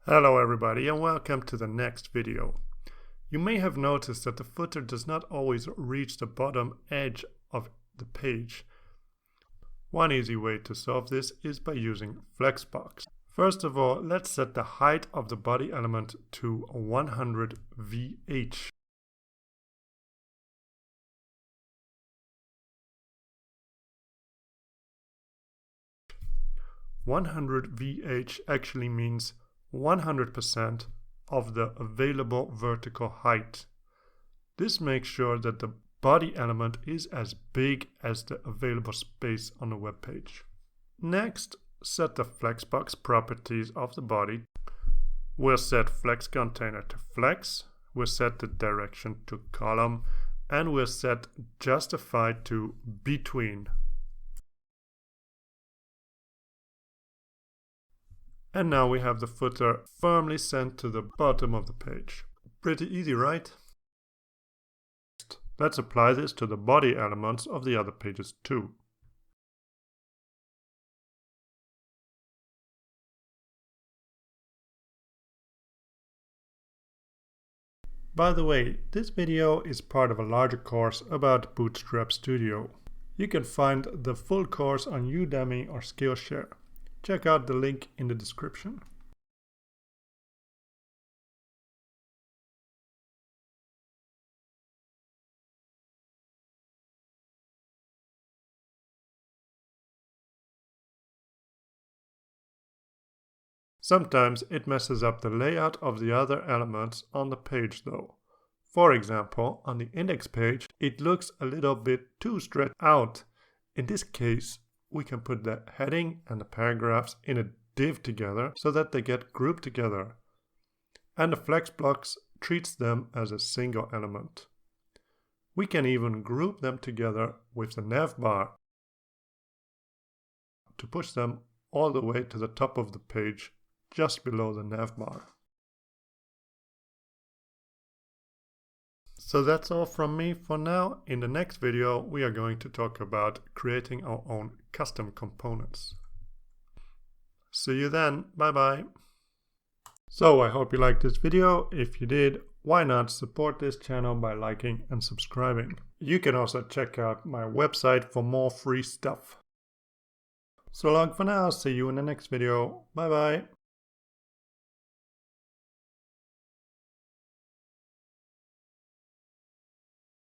Hello everybody and welcome to the next video. You may have noticed that the footer does not always reach the bottom edge of the page. One easy way to solve this is by using Flexbox. First of all, let's set the height of the body element to 100 VH. (100 VH) actually means 100% of the available vertical height. This makes sure that the body element is as big as the available space on the web page. Next, set the Flexbox properties of the body. We'll set flex container to flex, we'll set the direction to column, and we'll set justified to between. And now we have the footer firmly sent to the bottom of the page. Pretty easy, right? Let's apply this to the body elements of the other pages too. By the way, this video is part of a larger course about Bootstrap Studio. You can find the full course on Udemy or Skillshare. Check out the link in the description. Sometimes it messes up the layout of the other elements on the page though. For example, on the index page, it looks a little bit too stretched out. In this case, we can put the heading and the paragraphs in a div together so that they get grouped together. And the Flexbox treats them as a single element. We can even group them together with the navbar to push them all the way to the top of the page, just below the navbar. So that's all from me for now. In the next video, we are going to talk about creating our own custom components. See you then. Bye bye. So I hope you liked this video. If you did, why not support this channel by liking and subscribing? You can also check out my website for more free stuff. So long for now. See you in the next video. Bye bye.